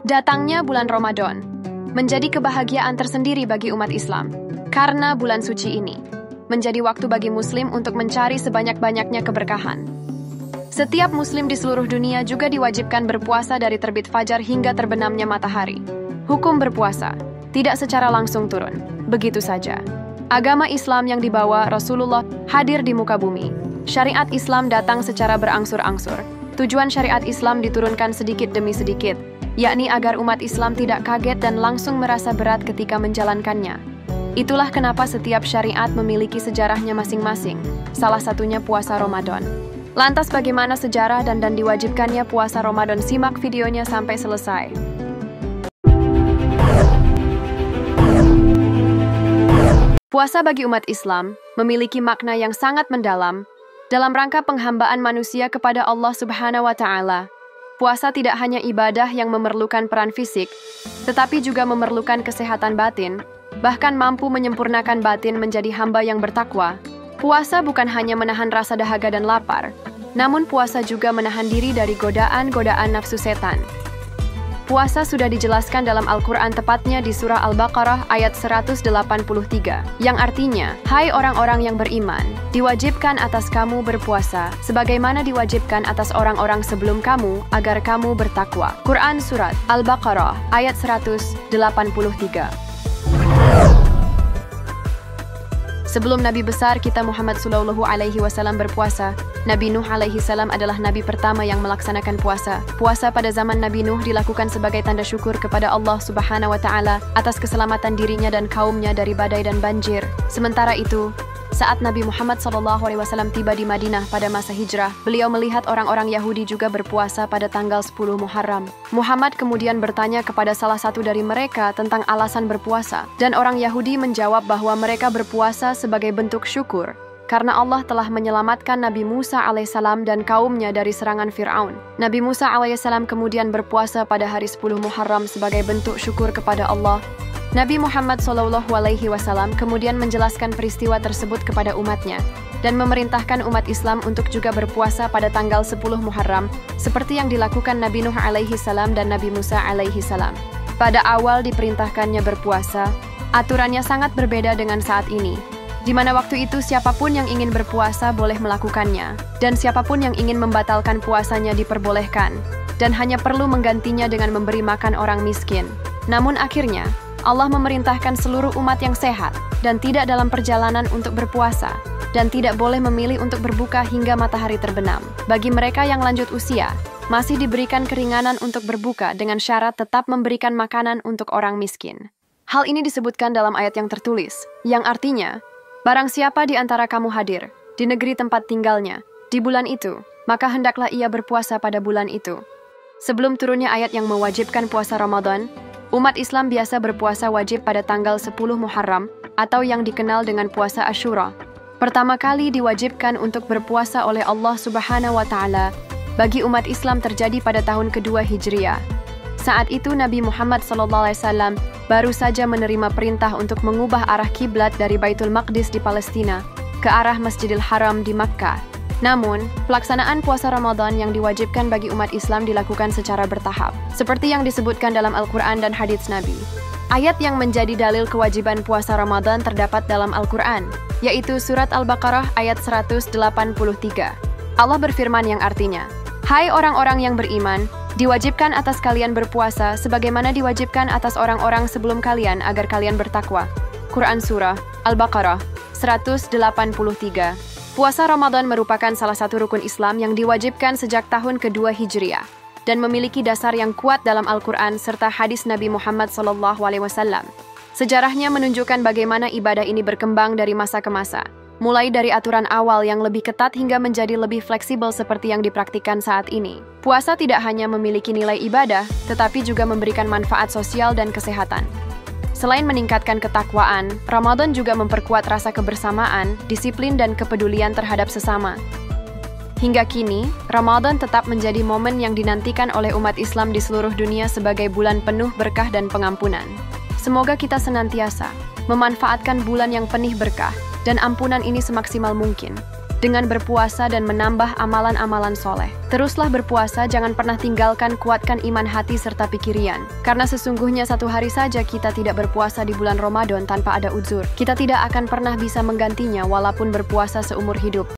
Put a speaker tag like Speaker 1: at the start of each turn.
Speaker 1: Datangnya bulan Ramadan menjadi kebahagiaan tersendiri bagi umat Islam. Karena bulan suci ini menjadi waktu bagi Muslim untuk mencari sebanyak-banyaknya keberkahan. Setiap Muslim di seluruh dunia juga diwajibkan berpuasa dari terbit fajar hingga terbenamnya matahari. Hukum berpuasa tidak secara langsung turun, begitu saja. Agama Islam yang dibawa Rasulullah hadir di muka bumi. Syariat Islam datang secara berangsur-angsur. Tujuan syariat Islam diturunkan sedikit demi sedikit, yakni agar umat Islam tidak kaget dan langsung merasa berat ketika menjalankannya. Itulah kenapa setiap syariat memiliki sejarahnya masing-masing, salah satunya puasa Ramadan. Lantas bagaimana sejarah dan diwajibkannya puasa Ramadan? Simak videonya sampai selesai. Puasa bagi umat Islam memiliki makna yang sangat mendalam dalam rangka penghambaan manusia kepada Allah Subhanahu wa Ta'ala. Puasa tidak hanya ibadah yang memerlukan peran fisik, tetapi juga memerlukan kesehatan batin, bahkan mampu menyempurnakan batin menjadi hamba yang bertakwa. Puasa bukan hanya menahan rasa dahaga dan lapar, namun puasa juga menahan diri dari godaan-godaan nafsu setan. Puasa sudah dijelaskan dalam Al-Quran, tepatnya di surah Al-Baqarah ayat 183, yang artinya, "Hai orang-orang yang beriman, diwajibkan atas kamu berpuasa, sebagaimana diwajibkan atas orang-orang sebelum kamu, agar kamu bertakwa." Quran Surat Al-Baqarah ayat 183. Sebelum Nabi besar kita Muhammad SAW berpuasa, Nabi Nuh alaihissalam adalah Nabi pertama yang melaksanakan puasa. Puasa pada zaman Nabi Nuh dilakukan sebagai tanda syukur kepada Allah Subhanahu wa Ta'ala atas keselamatan dirinya dan kaumnya dari badai dan banjir. Sementara itu, saat Nabi Muhammad SAW tiba di Madinah pada masa hijrah, beliau melihat orang-orang Yahudi juga berpuasa pada tanggal 10 Muharram. Muhammad kemudian bertanya kepada salah satu dari mereka tentang alasan berpuasa, dan orang Yahudi menjawab bahwa mereka berpuasa sebagai bentuk syukur, karena Allah telah menyelamatkan Nabi Musa alaihissalam dan kaumnya dari serangan Fir'aun. Nabi Musa alaihissalam kemudian berpuasa pada hari 10 Muharram sebagai bentuk syukur kepada Allah. Nabi Muhammad SAW kemudian menjelaskan peristiwa tersebut kepada umatnya dan memerintahkan umat Islam untuk juga berpuasa pada tanggal 10 Muharram seperti yang dilakukan Nabi Nuh alaihissalam dan Nabi Musa alaihissalam. Pada awal diperintahkannya berpuasa, aturannya sangat berbeda dengan saat ini, di mana waktu itu siapapun yang ingin berpuasa boleh melakukannya, dan siapapun yang ingin membatalkan puasanya diperbolehkan, dan hanya perlu menggantinya dengan memberi makan orang miskin. Namun akhirnya, Allah memerintahkan seluruh umat yang sehat dan tidak dalam perjalanan untuk berpuasa, dan tidak boleh memilih untuk berbuka hingga matahari terbenam. Bagi mereka yang lanjut usia, masih diberikan keringanan untuk berbuka dengan syarat tetap memberikan makanan untuk orang miskin. Hal ini disebutkan dalam ayat yang tertulis, yang artinya, "Barang siapa di antara kamu hadir di negeri tempat tinggalnya di bulan itu, maka hendaklah ia berpuasa pada bulan itu." Sebelum turunnya ayat yang mewajibkan puasa Ramadan, umat Islam biasa berpuasa wajib pada tanggal 10 Muharram atau yang dikenal dengan puasa Asyura. Pertama kali diwajibkan untuk berpuasa oleh Allah Subhanahu wa Ta'ala bagi umat Islam terjadi pada tahun kedua Hijriah. Saat itu Nabi Muhammad SAW baru saja menerima perintah untuk mengubah arah kiblat dari Baitul Maqdis di Palestina ke arah Masjidil Haram di Makkah. Namun, pelaksanaan puasa Ramadan yang diwajibkan bagi umat Islam dilakukan secara bertahap, seperti yang disebutkan dalam Al-Quran dan hadits Nabi. Ayat yang menjadi dalil kewajiban puasa Ramadan terdapat dalam Al-Quran, yaitu surat Al-Baqarah ayat 183. Allah berfirman yang artinya, "Hai orang-orang yang beriman, diwajibkan atas kalian berpuasa sebagaimana diwajibkan atas orang-orang sebelum kalian agar kalian bertakwa." Quran Surah Al-Baqarah 183. Puasa Ramadan merupakan salah satu rukun Islam yang diwajibkan sejak tahun kedua Hijriah dan memiliki dasar yang kuat dalam Al-Quran serta hadis Nabi Muhammad SAW. Sejarahnya menunjukkan bagaimana ibadah ini berkembang dari masa ke masa, mulai dari aturan awal yang lebih ketat hingga menjadi lebih fleksibel seperti yang dipraktikkan saat ini. Puasa tidak hanya memiliki nilai ibadah, tetapi juga memberikan manfaat sosial dan kesehatan. Selain meningkatkan ketakwaan, Ramadan juga memperkuat rasa kebersamaan, disiplin, dan kepedulian terhadap sesama. Hingga kini, Ramadan tetap menjadi momen yang dinantikan oleh umat Islam di seluruh dunia sebagai bulan penuh berkah dan pengampunan. Semoga kita senantiasa memanfaatkan bulan yang penuh berkah dan ampunan ini semaksimal mungkin. dengan berpuasa dan menambah amalan-amalan soleh. Teruslah berpuasa, jangan pernah tinggalkan, kuatkan iman hati serta pikirian. Karena sesungguhnya satu hari saja kita tidak berpuasa di bulan Ramadan tanpa ada uzur, kita tidak akan pernah bisa menggantinya walaupun berpuasa seumur hidup.